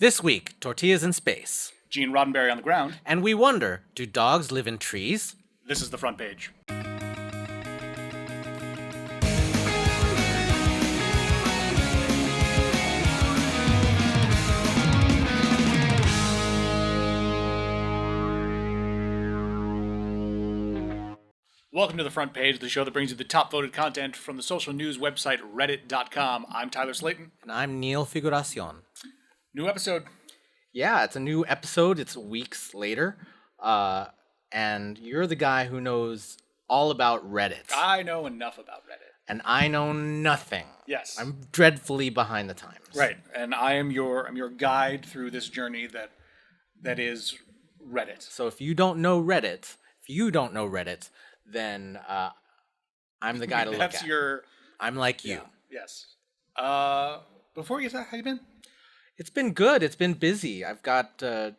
This week, Tortillas in Space. Gene Roddenberry on the ground. And we wonder, do dogs live in trees? This is the front page. Welcome to the front page, the show that brings you the top voted content from the social news website reddit.com. I'm Tyler Slayton. And I'm Neil Figuracion. New episode. Yeah, it's a new episode. It's weeks later. And you're the guy who knows all about Reddit. I know enough about Reddit. And I know nothing. Yes. I'm dreadfully behind the times. Right. And I'm your guide through this journey that is Reddit. So if you don't know Reddit, then I'm the guy to look at. That's your... I'm like you. Yeah. Yes. Before you say, how you been? It's been good. It's been busy. I've got a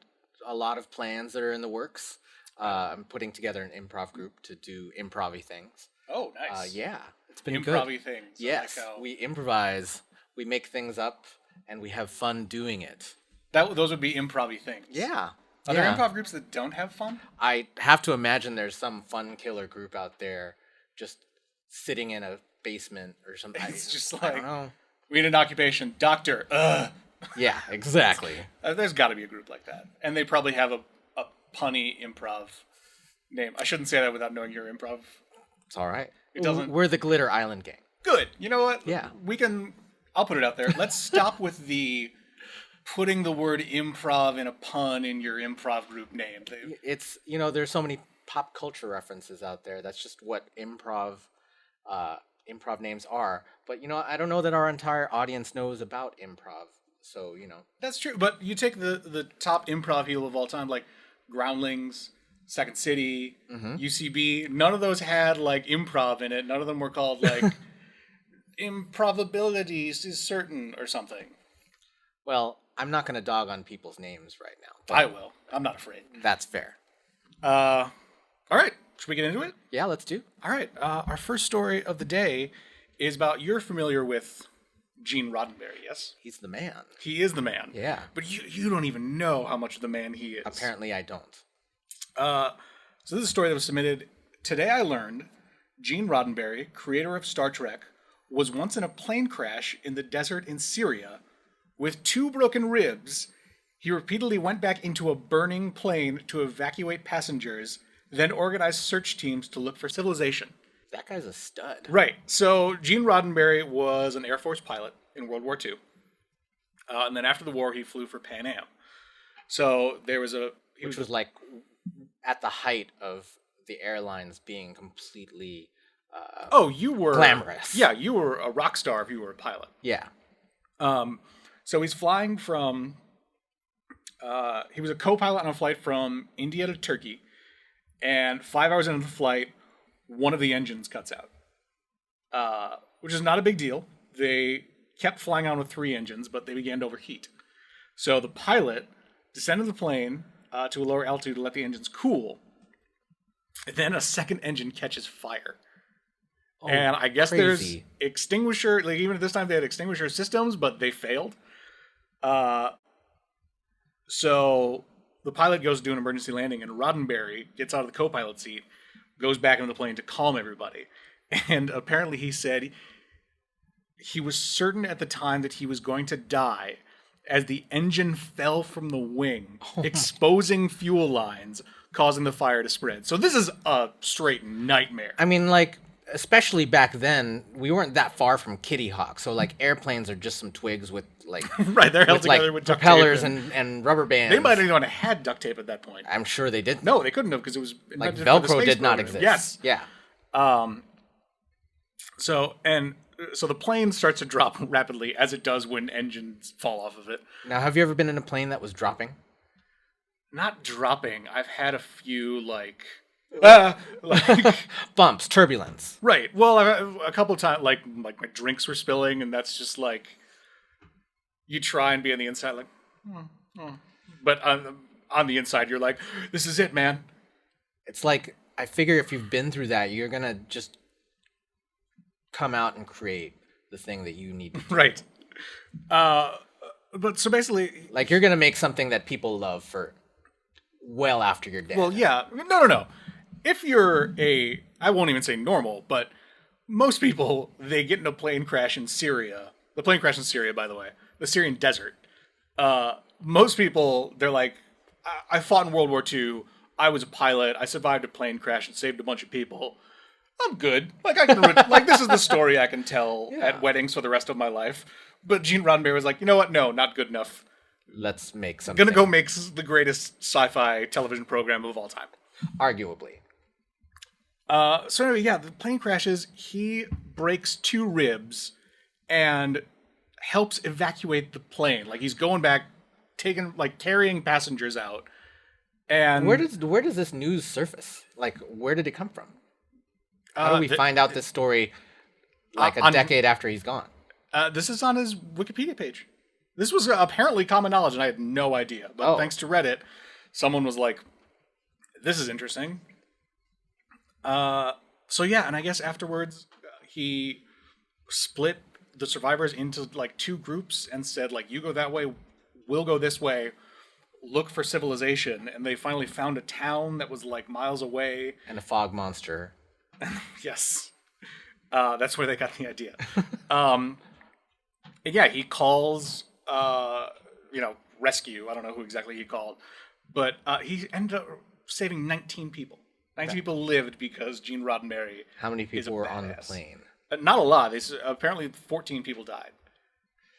lot of plans that are in the works. I'm putting together an improv group to do improv-y things. Oh, nice. Yeah, it's been Improv-y good. things. Yes, Like how... we improvise, we make things up, and we have fun doing it. Those would be improv-y things. Yeah. Are there improv groups that don't have fun? I have to imagine there's some fun killer group out there just sitting in a basement or something. It's just I like, don't know. We need an occupation. Doctor. Yeah, exactly. There's got to be a group like that. And they probably have a punny improv name. I shouldn't say that without knowing your improv. It's all right. It doesn't... We're the Glitter Island Gang. Good. You know what? Yeah. I'll put it out there. Let's stop with the putting the word improv in a pun in your improv group name. It's, there's so many pop culture references out there. That's just what improv names are. But, I don't know that our entire audience knows about improv. So, That's true. But you take the top improv heel of all time, like Groundlings, Second City, UCB. None of those had, like, improv in it. None of them were called, like, Improbabilities is certain or something. Well, I'm not going to dog on people's names right now. I will. I'm not afraid. That's fair. All right. Should we get into it? Yeah, let's do. All right. Our first story of the day is about, you're familiar with Gene Roddenberry, yes? He's the man. He is the man. Yeah. But you don't even know how much of the man he is. Apparently I don't. So this is a story that was submitted. Today I learned Gene Roddenberry, creator of Star Trek, was once in a plane crash in the desert in Syria. With 2 broken ribs, he repeatedly went back into a burning plane to evacuate passengers, then organized search teams to look for civilization. That guy's a stud. Right. So Gene Roddenberry was an Air Force pilot in World War II. And then after the war, he flew for Pan Am. So there was Which was like at the height of the airlines being completely you were glamorous. Yeah, you were a rock star if you were a pilot. Yeah. So he's flying from, he was a co-pilot on a flight from India to Turkey, and 5 hours into the flight, one of the engines cuts out, which is not a big deal. They kept flying on with 3 engines, but they began to overheat. So the pilot descended the plane to a lower altitude to let the engines cool, and then a second engine catches fire. Oh, and I guess crazy. There's extinguisher, like even at this time they had extinguisher systems, but they failed. So the pilot goes to do an emergency landing, and Roddenberry gets out of the co-pilot seat, goes back into the plane to calm everybody. And apparently he said he was certain at the time that he was going to die as the engine fell from the wing, exposing fuel lines, causing the fire to spread. So this is a straight nightmare. I mean, like, especially back then, we weren't that far from Kitty Hawk. So, like, airplanes are just some twigs with, like... right, they're held together with duct tape. Propellers and rubber bands. They might have even had duct tape at that point. I'm sure they didn't. No, they couldn't have, because it was like, invented for the Velcro space did not program. exist. Yes. Yeah. So the plane starts to drop rapidly, as it does when engines fall off of it. Now, have you ever been in a plane that was dropping? Not dropping. I've had a few, like bumps, turbulence. Right. Well, a couple of times, like my drinks were spilling, and that's just like you try and be on the inside, like, but on the inside, you're like, this is it, man. It's like, I figure if you've been through that, you're gonna just come out and create the thing that you need to do. Right. But so basically, Like you're gonna make something that people love for well after you're dead. well, yeah, no. If you're I won't even say normal, but most people, they get in a plane crash in Syria. The plane crash in Syria, by the way, the Syrian desert. Most people, they're like, I fought in World War II. I was a pilot. I survived a plane crash and saved a bunch of people. I'm good. Like I can, like this is the story I can tell at weddings for the rest of my life. But Gene Roddenberry was like, you know what? No, not good enough. Let's make something. Gonna go make the greatest sci-fi television program of all time. Arguably. So anyway, yeah, the plane crashes. He breaks 2 ribs and helps evacuate the plane. Like he's going back, carrying passengers out. And Where does this news surface? Like, where did it come from? How do we find out this story like a decade after he's gone? This is on his Wikipedia page. This was apparently common knowledge, and I had no idea. But thanks to Reddit, someone was like, "This is interesting." So yeah, and I guess afterwards he split the survivors into like 2 groups and said like, "You go that way, we'll go this way. Look for civilization." And they finally found a town that was like miles away. And a fog monster. Yes, that's where they got the idea. Yeah, he calls, rescue. I don't know who exactly he called, but he ended up saving 19 people. 19 people lived because Gene Roddenberry. How many is a people were on the badass. plane? Not a lot. Apparently 14 people died.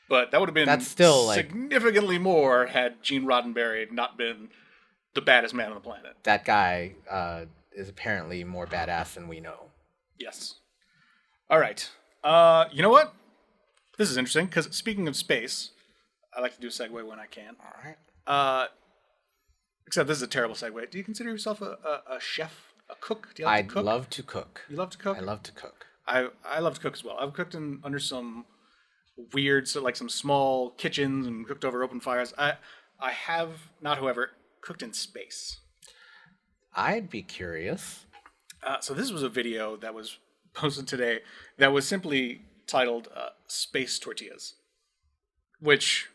But that would have been That's still, like- significantly more had Gene Roddenberry not been the baddest man on the planet. That guy is apparently more badass than we know. Yes. All right. You know what? This is interesting because speaking of space, I like to do a segue when I can. All right. Except this is a terrible segue. Do you consider yourself a chef, a cook? Do you like to cook? love to cook. You love to cook? I love to cook. I love to cook as well. I've cooked under some weird, some small kitchens and cooked over open fires. I have not, however, cooked in space. I'd be curious. So this was a video that was posted today that was simply titled "Space Tortillas," which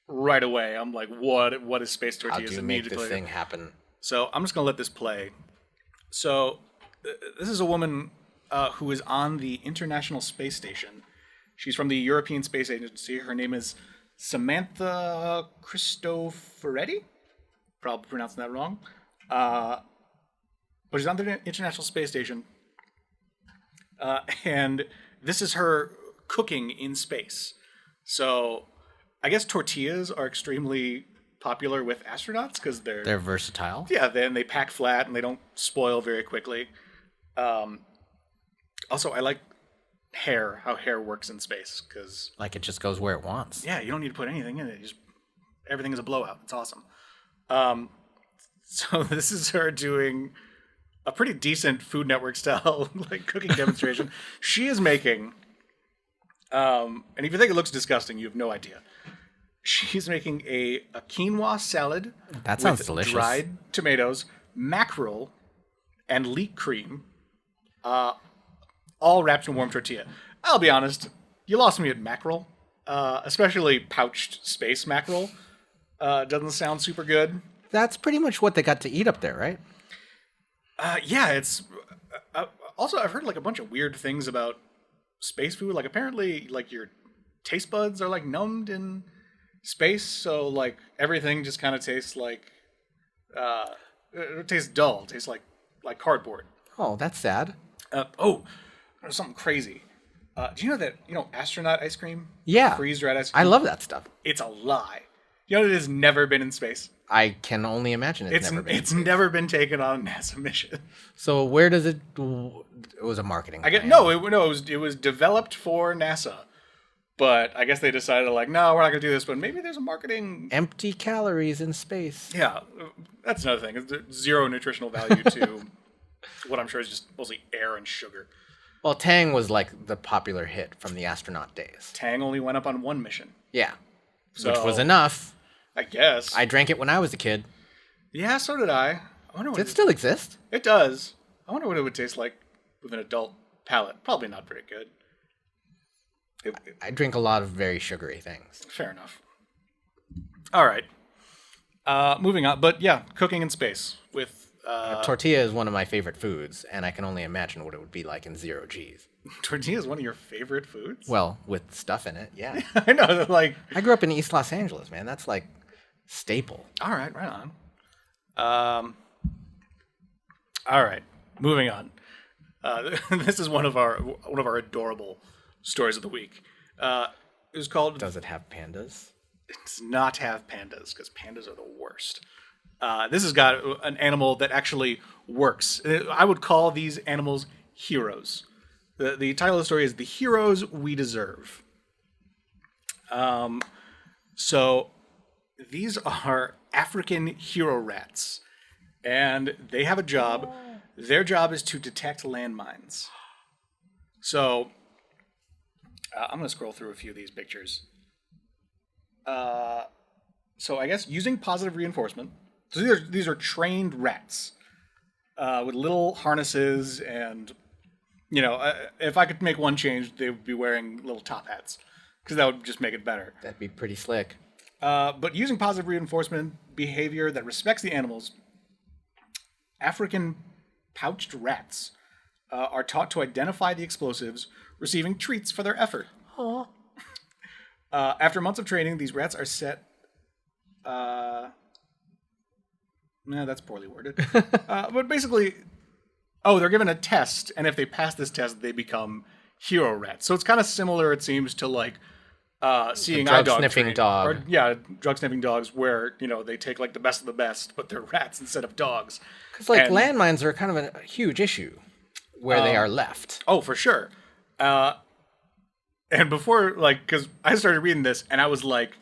right away I'm like, what is Space How Tortillas? do you make this thing happen? So I'm just gonna let this play. So this is a woman who is on the International Space Station. She's from the European Space Agency. Her name is Samantha Cristoforetti. Probably pronouncing that wrong. But she's on the International Space Station. And this is her cooking in space. So I guess tortillas are extremely popular with astronauts because They're versatile. yeah, then they pack flat and they don't spoil very quickly. Also, I like how hair works in space because Like it just goes where it wants. yeah, you don't need to put anything in it. Everything is a blowout. It's awesome. So this is her doing a pretty decent Food Network style cooking demonstration. She is making, and if you think it looks disgusting, you have no idea. She's making a quinoa salad. That sounds with delicious. Dried tomatoes, mackerel, and leek cream, all wrapped in warm tortilla. I'll be honest, you lost me at mackerel, especially pouched space mackerel. Doesn't sound super good. That's pretty much what they got to eat up there, right? Yeah, it's also I've heard a bunch of weird things about space food. Apparently, your taste buds are numbed in space, so everything just kind of tastes it tastes dull. It tastes like cardboard. Oh, that's sad. There's something crazy. Do you know that astronaut ice cream? Yeah. Freeze-dried ice cream. I love that stuff. It's a lie. You know it has never been in space. I can only imagine it's never been. It's never been taken on a NASA mission. So where does it? It was a marketing. It was developed for NASA, but I guess they decided no, we're not gonna do this. But maybe there's a marketing. Empty calories in space. Yeah, that's another thing. There's zero nutritional value to what I'm sure is just mostly air and sugar. Well, Tang was the popular hit from the astronaut days. Tang only went up on one mission. Yeah, So, which was enough. I guess. I drank it when I was a kid. Yeah, so did I. I wonder what Does it still exist? It does. I wonder what it would taste like with an adult palate. Probably not very good. I drink a lot of very sugary things. Fair enough. All right. Moving on. But yeah, cooking in space with Tortilla is one of my favorite foods, and I can only imagine what it would be like in zero G's. tortilla is one of your favorite foods? Well, with stuff in it, yeah. I know, like... I grew up in East Los Angeles, man. That's like staple. All right, right on. All right, moving on. This is one of our adorable stories of the week. It was called... Does it have pandas? It does not have pandas, because pandas are the worst. This has got an animal that actually works. I would call these animals heroes. The title of the story is The Heroes We Deserve. So these are African hero rats, and they have a job. Their job is to detect landmines. So I'm going to scroll through a few of these pictures. So I guess using positive reinforcement. So these are trained rats with little harnesses, and if I could make one change, they would be wearing little top hats because that would just make it better. That'd be pretty slick. But using positive reinforcement behavior that respects the animals, African pouched rats are taught to identify the explosives, receiving treats for their effort. Aww. After months of training, these rats are set... No, that's poorly worded. But basically, they're given a test, and if they pass this test, they become hero rats. So it's kind of similar, it seems, to like seeing eye dog sniffing dog. Drug sniffing dogs, where they take like the best of the best, but they're rats instead of dogs. Because landmines are kind of a huge issue where they are left. Oh, for sure. And before, because I started reading this, and I was like,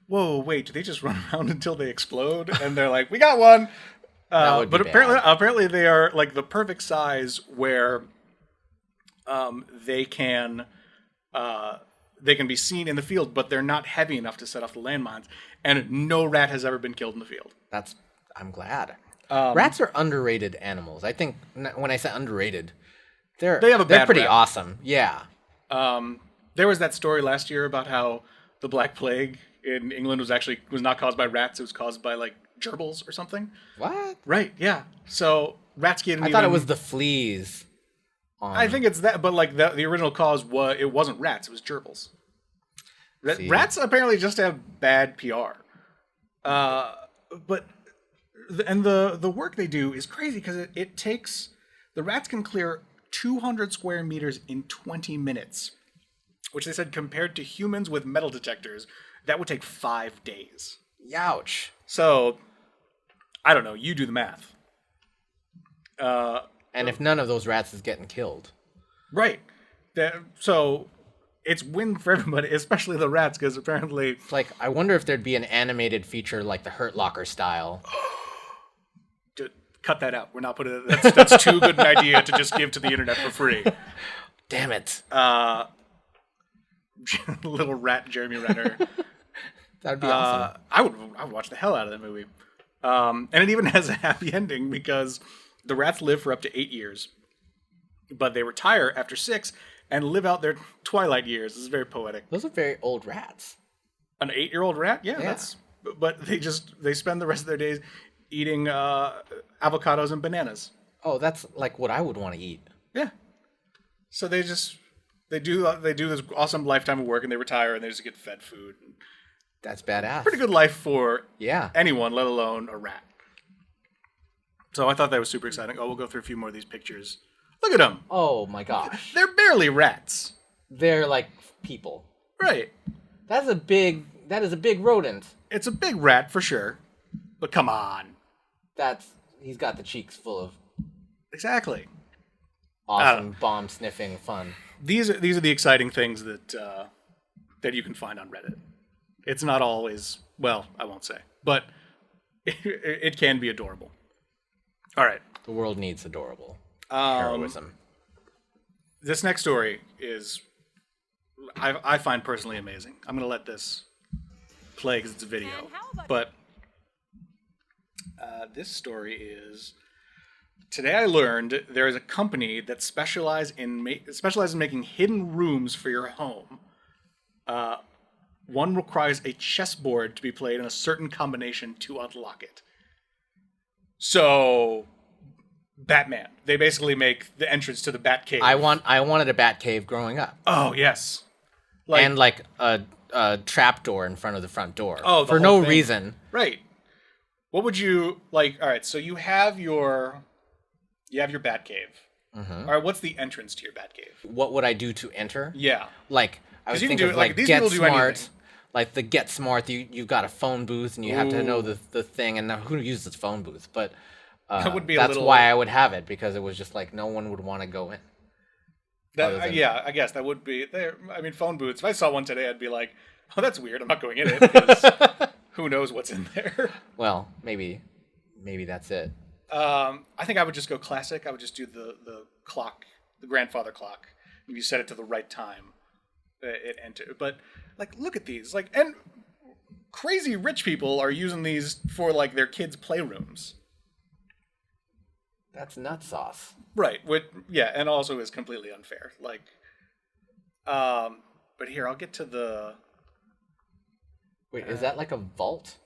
whoa, wait, do they just run around until they explode? And they're like, we got one. But apparently they are like the perfect size where they can be seen in the field, but they're not heavy enough to set off the landmines. And no rat has ever been killed in the field. I'm glad. Rats are underrated animals. I think when I say underrated, they're pretty awesome. Yeah. There was that story last year about how the Black Plague in England was not caused by rats. It was caused by like gerbils or something. What? Right. Yeah. So rats can't. I thought it was the fleas. I think it's that, but like the original cause it wasn't rats. It was gerbils. Rats apparently just have bad PR. But the work they do is crazy because it takes the rats can clear 200 square meters in 20 minutes, which they said compared to humans with metal detectors, that would take 5 days. Youch. So, I don't know. You do the math. And if none of those rats is getting killed. Right. So, it's win for everybody, especially the rats, because apparently... It's like, I wonder if there'd be an animated feature like the Hurt Locker style. Cut that out. We're not putting it... That's too good an idea to just give to the internet for free. Damn it. Little rat Jeremy Renner. That'd be awesome. I would watch the hell out of that movie. And it even has a happy ending because the rats live for up to 8 years, but they retire after 6 and live out their twilight years. This is very poetic. Those are very old rats. An 8-year-old rat? Yeah. But they spend the rest of their days eating avocados and bananas. Oh, that's like what I would want to eat. Yeah. So they do this awesome lifetime of work, and they retire, and they just get fed food. That's badass. Pretty good life for Yeah. anyone, let alone a rat. So I thought that was super exciting. Oh, we'll go through a few more of these pictures. Look at them. Oh my gosh. They're barely rats. They're like people. Right. That is a big rodent. It's a big rat for sure. But come on. He's got the cheeks full of Exactly. awesome bomb sniffing fun. These are the exciting things that you can find on Reddit. It's not always, well, I won't say, but it can be adorable. All right. The world needs adorable heroism. This next story is, I find personally amazing. I'm going to let this play because it's a video. But this story is, today I learned there is a company that specializes in making hidden rooms for your home. one requires a chessboard to be played in a certain combination to unlock it. So, Batman. They basically make the entrance to the Batcave. I wanted a Batcave growing up. Oh, yes. And like a trapdoor in front of the front door. Oh, the for whole no thing. reason. Right. What would you like? All right, so you have your Batcave. Mm-hmm. All right, what's the entrance to your Batcave? What would I do to enter? Yeah. Like I would you can think do of it, like these Get people do Smart. anything. Like the Get Smart, you've got a phone booth and you have to know Ooh. the thing. And now who uses phone booth? But That would be a that's little- why I would have it, because it was just like no one would want to go in. Yeah, I guess that would be there. I mean, phone booths. If I saw one today, I'd be like, "Oh, that's weird. I'm not going in it." Because who knows what's in there? Well, maybe that's it. I think I would just go classic. I would just do the clock, the grandfather clock. If you set it to the right time, it enters. But like, look at these. Like, and crazy rich people are using these for like their kids' playrooms. That's nut sauce. Right. And also is completely unfair. Like, but here I'll get to the. Wait, is that like a vault?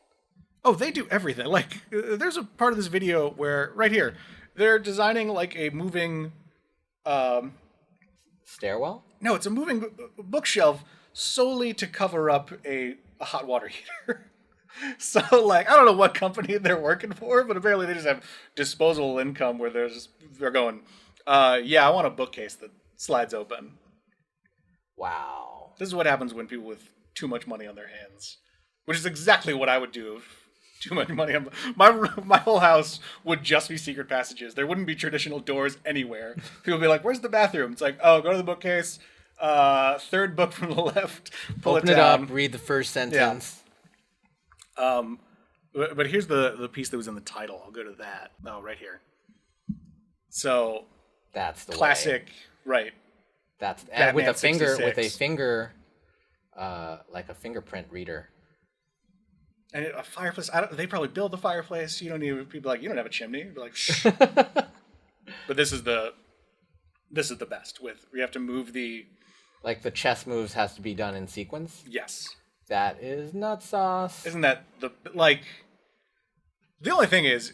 Oh, they do everything. Like, there's a part of this video where right here they're designing like a moving. Stairwell? No, it's a moving bookshelf solely to cover up a hot water heater. So, like, I don't know what company they're working for, but apparently they just have disposable income where they're going, yeah, I want a bookcase that slides open. Wow. This is what happens when people with too much money on their hands, which is exactly what I would do if too much money on my whole house would just be secret passages. There wouldn't be traditional doors anywhere. People would be like, where's the bathroom? It's like, oh, go to the bookcase, third book from the left, pull Open it down. up, read the first sentence. But here's the piece that was in the title. I'll go to that. Oh, right here. So That's the classic, way. right? That's Batman with a 66. finger, like a fingerprint reader. And a fireplace. They probably build the fireplace. You don't need people like, you don't have a chimney. You'd be like, shh. But this is the best. You have to move the. Like the chess moves has to be done in sequence. Yes. That is nut sauce. Isn't that the only thing is,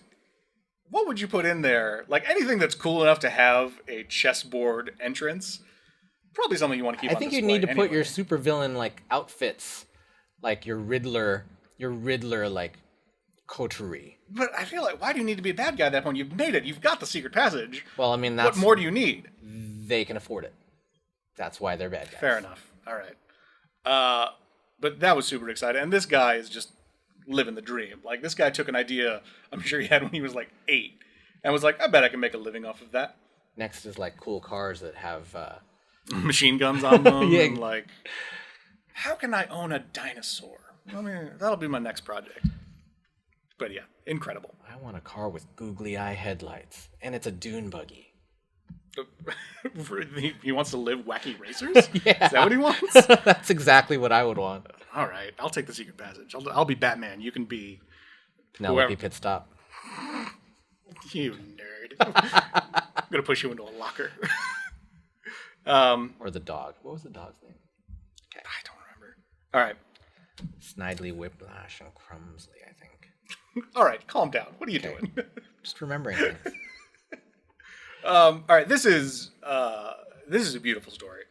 what would you put in there? Like anything that's cool enough to have a chessboard entrance, probably something you want to keep. I on think you display need to put anyway. your supervillain like outfits, like your Riddler like coterie. But I feel like, why do you need to be a bad guy at that point? You've made it. You've got the secret passage. Well, I mean, What more do you need? They can afford it. That's why they're bad guys. Fair enough. All right. But that was super exciting. And this guy is just living the dream. Like, this guy took an idea I'm sure he had when he was like 8 and was like, I bet I can make a living off of that. Next is like cool cars that have Machine guns on them. Yeah. And like, how can I own a dinosaur? I mean, that'll be my next project. But yeah, incredible. I want a car with googly eye headlights, and it's a dune buggy. He wants to live wacky racers? Yeah. Is that what he wants? That's exactly what I would want. All right, I'll take the secret passage. I'll be Batman. You can be Penelope Pit Stop. You nerd. I'm gonna push you into a locker. Or the dog. What was the dog's name? I don't remember. All right. Snidely, Whiplash, and Crumsley, I think. All right, calm down. What are you doing? Just remembering things. All right, this is a beautiful story.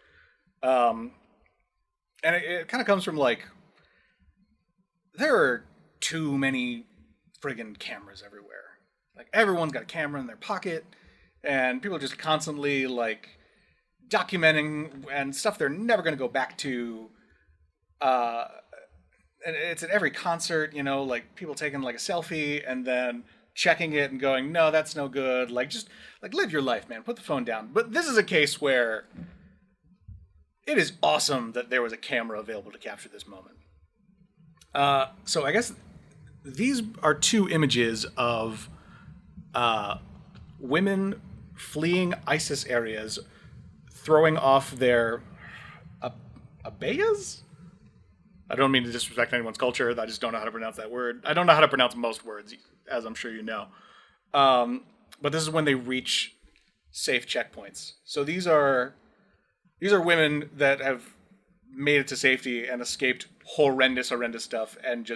And it kind of comes from like, there are too many friggin' cameras everywhere. Like everyone's got a camera in their pocket, and people are just constantly like documenting and stuff they're never going to go back to. And it's at every concert, you know, like people taking like a selfie and then checking it and going, no, that's no good. Like, just like live your life, man. Put the phone down. But this is a case where it is awesome that there was a camera available to capture this moment. So I guess these are two images of women fleeing ISIS areas, throwing off their abayas? I don't mean to disrespect anyone's culture. I just don't know how to pronounce that word. I don't know how to pronounce most words, as I'm sure you know. But this is when they reach safe checkpoints. So these are women that have made it to safety and escaped horrendous stuff, and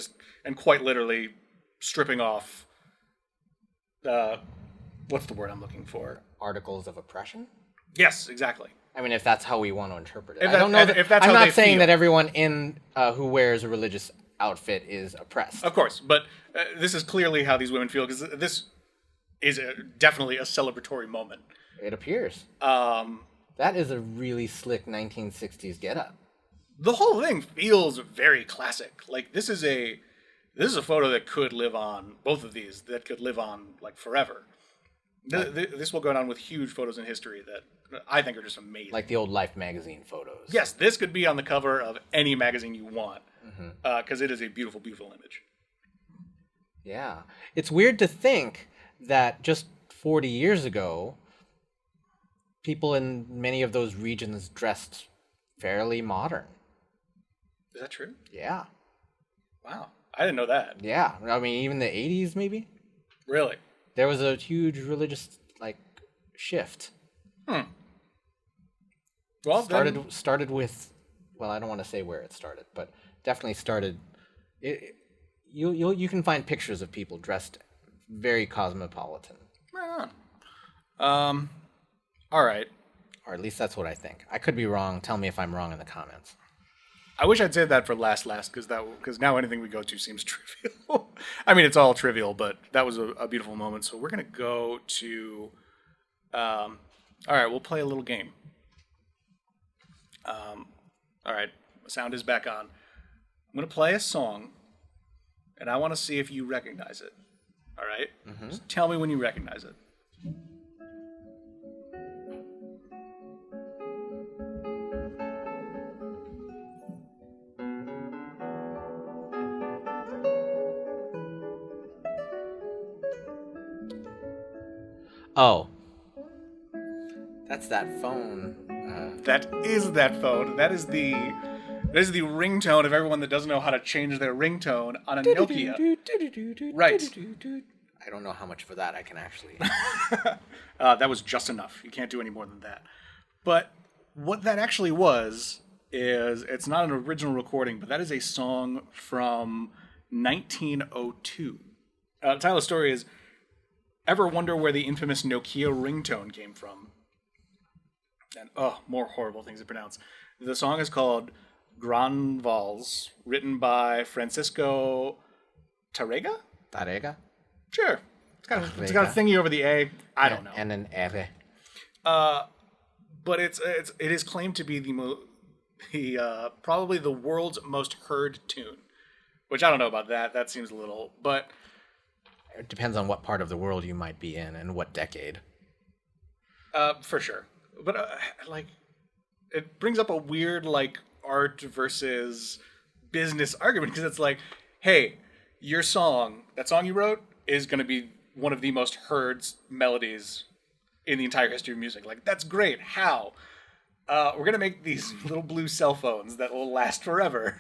quite literally stripping off. What's the word I'm looking for? Articles of oppression? Yes, exactly. I mean, if that's how we want to interpret it. If I don't know. if that's I'm how not they saying feel. that everyone in who wears a religious outfit is oppressed. Of course, but this is clearly how these women feel, because this is definitely a celebratory moment. It appears. That is a really slick 1960s getup. The whole thing feels very classic. Like this is a photo that could live on, both of these that could live on like forever. This will go down with huge photos in history that I think are just amazing. Like the old Life magazine photos. Yes, this could be on the cover of any magazine you want, because it is a beautiful, beautiful image. Yeah. It's weird to think that just 40 years ago, people in many of those regions dressed fairly modern. Is that true? Yeah. Wow. I didn't know that. Yeah. I mean, even the 80s, maybe? Really? There was a huge religious, shift. Well, started with, well, I don't want to say where it started, but definitely started. You can find pictures of people dressed very cosmopolitan. Right on. All right. Or at least that's what I think. I could be wrong. Tell me if I'm wrong in the comments. I wish I'd said that for last, because now anything we go to seems trivial. I mean, it's all trivial, but that was a beautiful moment. So we're gonna go to. All right, we'll play a little game. All right, sound is back on. I'm gonna play a song, and I want to see if you recognize it. All right, Just tell me when you recognize it. Oh. That's that phone. That is that phone. That is the ringtone of everyone that doesn't know how to change their ringtone on a Nokia. Right. I don't know how much for that I can actually. That was just enough. You can't do any more than that. But what that actually was is, it's not an original recording, but that is a song from 1902. Tyler's story is, ever wonder where the infamous Nokia ringtone came from? And more horrible things to pronounce. The song is called Gran Vals, written by Francisco Tarrega? Tarrega? Sure. It's got a thingy over the A. I don't know. And an R. But it is claimed to be the probably the world's most heard tune, which I don't know about that. That seems a little, but it depends on what part of the world you might be in and what decade. For sure. But it brings up a weird art versus business argument, because it's like, hey, that song you wrote is going to be one of the most heard melodies in the entire history of music. Like, that's great. How? We're going to make these little blue cell phones that will last forever.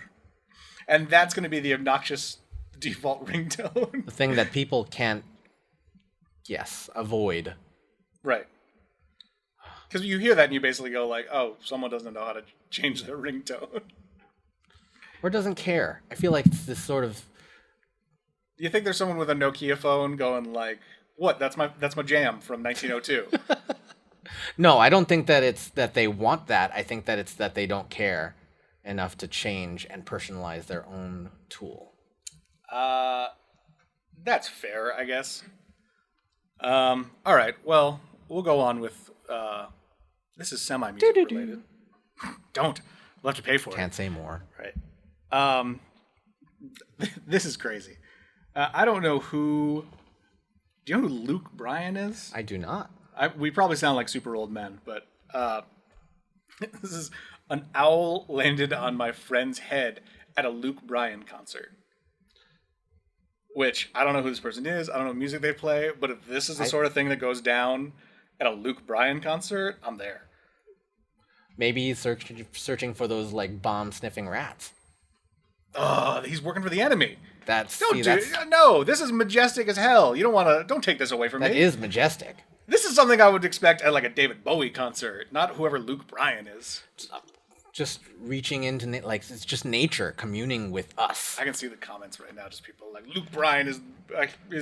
And that's going to be the obnoxious default ringtone. The thing that people can't, avoid. Right. Because you hear that and you basically go like, oh, someone doesn't know how to change their ringtone. Or doesn't care. I feel like it's this sort of... You think there's someone with a Nokia phone going like, what? That's my jam from 1902. No, I don't think that it's that they want that. I think that it's that they don't care enough to change and personalize their own tool. That's fair, I guess. All right, well, we'll go on with... this is semi-music related. Don't. We'll have to pay for it. Can't say more. Right. This is crazy. I don't know who... Do you know who Luke Bryan is? I do not. We probably sound like super old men, but this is an owl landed on my friend's head at a Luke Bryan concert. Which, I don't know who this person is. I don't know what music they play. But if this is the sort of thing that goes down at a Luke Bryan concert, I'm there. Maybe he's searching for those bomb-sniffing rats. He's working for the enemy. No, this is majestic as hell. You don't take this away from me. That is majestic. This is something I would expect at a David Bowie concert, not whoever Luke Bryan is. just reaching into like it's just nature communing with us. I can see the comments right now. Just people like Luke Bryan is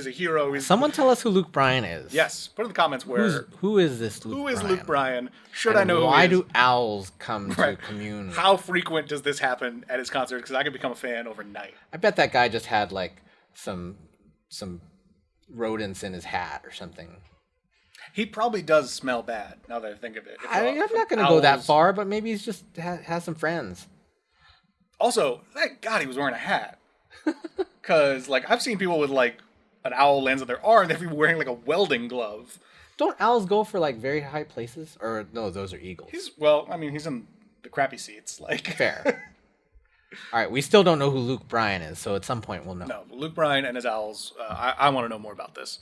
a hero. Someone tell us who Luke Bryan is. Yes, put in the comments who is this Luke who Bryan? is Luke Bryan? Should And I know who why he is? do owls come Right. to commune? How frequent does this happen at his concert? Because I could become a fan overnight. I bet that guy just had like some rodents in his hat or something. He probably does smell bad, now that I think of it. I'm not going to go that far, but maybe he's just has some friends. Also, thank God he was wearing a hat. Because, like, I've seen people with, like, an owl lands on their arm, they'd be wearing, like, a welding glove. Don't owls go for, like, very high places? Or, no, those are eagles. He's in the crappy seats, like. Fair. All right, we still don't know who Luke Bryan is, so at some point we'll know. No, Luke Bryan and his owls, I want to know more about this.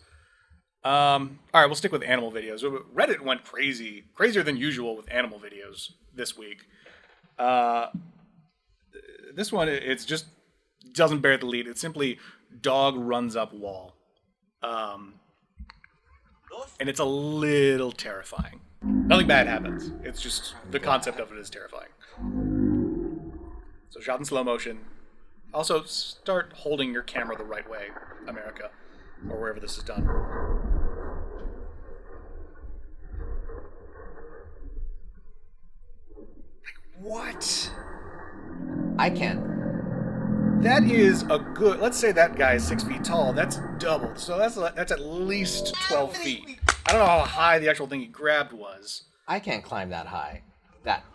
All right, we'll stick with animal videos. Reddit went crazier than usual with animal videos this week. This one, it's just doesn't bear the lead. It's simply dog runs up wall. And it's a little terrifying. Nothing bad happens. It's just the concept of it is terrifying. So shot in slow motion. Also, start holding your camera the right way, America, or wherever this is done. What? I can't. That is a good. Let's say that guy is 6 feet tall. That's double. So that's at least 12 feet. I don't know how high the actual thing he grabbed was. I can't climb that high.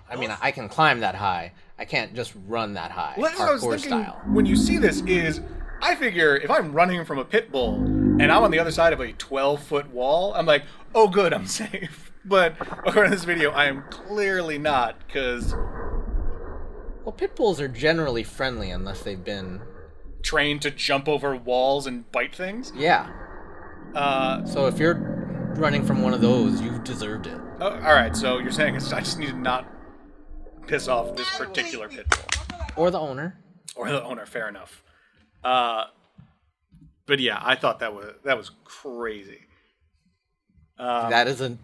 I can climb that high. I can't just run that high. Well, that's what I was Parkour thinking style. when you see this is, I figure if I'm running from a pit bull and I'm on the other side of a 12-foot wall, I'm like, oh good, I'm safe. But according to this video, I am clearly not, because Well, pit bulls are generally friendly unless they've been... trained to jump over walls and bite things. Yeah. So if you're running from one of those, you've deserved it. All right, so you're saying I just need to not piss off this particular pit bull. Or the owner. Or the owner, fair enough. But yeah, I thought that was crazy. That is a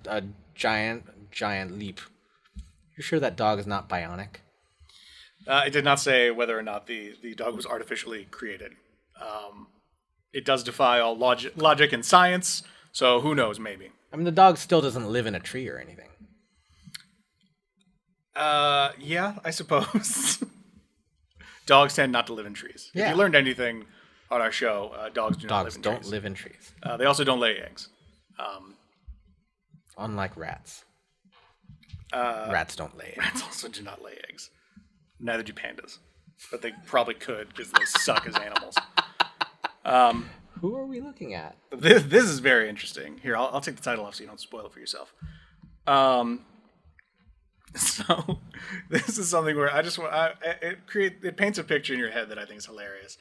giant leap. You're sure that dog is not bionic? It did not say whether or not the dog was artificially created. It does defy all logic and science, so who knows, maybe. I mean, the dog still doesn't live in a tree or anything. Yeah, I suppose. Dogs tend not to live in trees. Yeah. If you learned anything on our show, dogs do not live in trees. Dogs don't live in trees. They also don't lay eggs. Unlike rats. Rats don't lay eggs. Rats also do not lay eggs. Neither do pandas. But they probably could because they suck as animals. Who are we looking at? This is very interesting. Here, I'll take the title off so you don't spoil it for yourself. So this is something where it paints a picture in your head that I think is hilarious.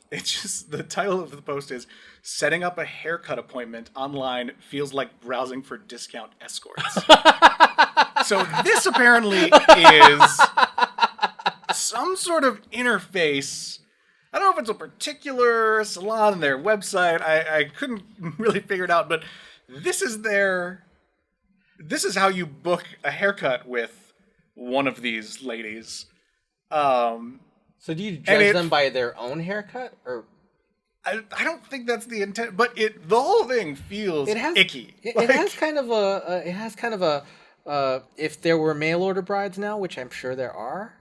It's just the title of the post is "Setting up a haircut appointment online feels like browsing for discount escorts." So this apparently is some sort of interface. I don't know if it's a particular salon on their website. I couldn't really figure it out, but this is how you book a haircut with one of these ladies. So do you judge them by their own haircut, or I don't think that's the intent, but the whole thing feels icky. It has kind of a if there were mail order brides now, which I'm sure there are.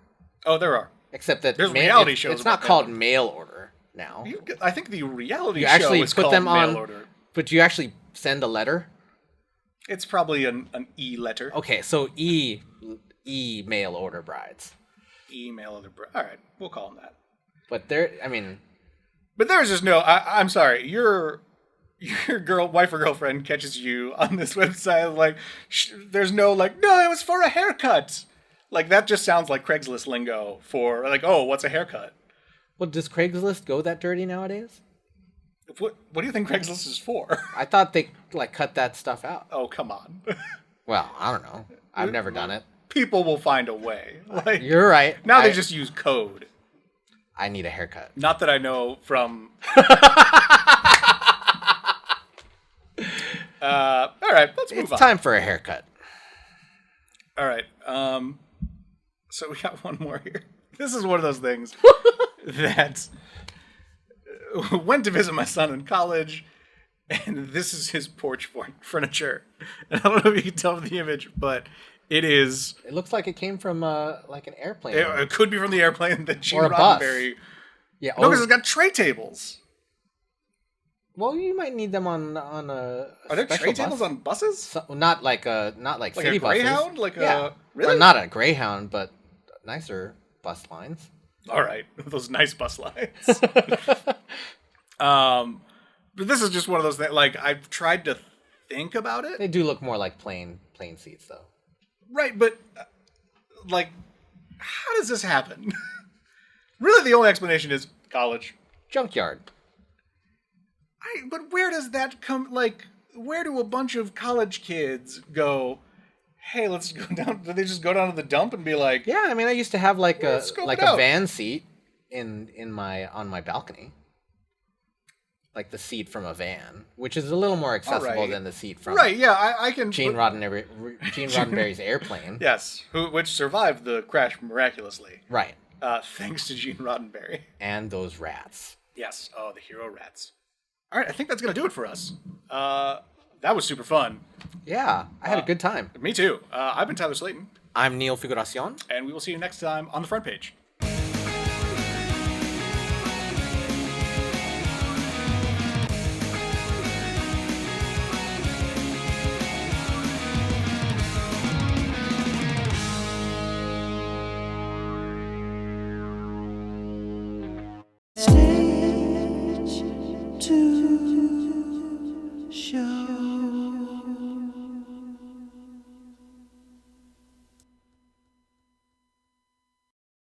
Oh, there are. Except that there's reality shows. It's not called mail order now. I think the reality you show actually is put called them on, mail order. But you actually send a letter. It's probably an e-letter. Okay, so e mail order brides. Email order bride. All right, we'll call them that. But but there's just no. I'm sorry. Your wife or girlfriend catches you on this website. Like, there's no like. No, it was for a haircut. Like that just sounds like Craigslist lingo for like. Oh, what's a haircut? Well, does Craigslist go that dirty nowadays? What do you think Craigslist is for? I thought they like cut that stuff out. Oh, come on. Well, I don't know. I've never done it. People will find a way. Like, you're right. Now they just use code. I need a haircut. Not that I know from. All right, let's move on. It's time for a haircut. All right. So we got one more here. This is one of those things that went to visit my son in college, and this is his porch furniture. And I don't know if you can tell from the image, but it is. It looks like it came from like an airplane. It could be from the airplane that Gene Or a bus. Roddenberry. Yeah. No, because it's got tray tables. Well, you might need them on a. Are there special tray bus. tables on buses? So, not like city a Greyhound? buses. Yeah. Really? Well, not a Greyhound, but nicer bus lines. All right, those nice bus lines. But this is just one of those things. Like, I've tried to think about it. They do look more like plain seats, though. Right, but like, how does this happen? Really, the only explanation is college. Junkyard. But where does that come? Like, where do a bunch of college kids go? Hey, let's go down. Do they just go down to the dump and be like, Yeah, I mean, I used to have like Let's scope it a out. van seat on my balcony, like the seat from a van, which is a little more accessible right. than the seat from right? Yeah, I can. Gene Roddenberry's airplane. Yes, which survived the crash miraculously, Right, thanks to Gene Roddenberry. and those rats. Yes. Oh, the hero rats. All right, I think that's gonna do it for us. That was super fun. Yeah, I had a good time. Me too. I've been Tyler Slayton, I'm Neil Figuracion. and we will see you next time on the front page.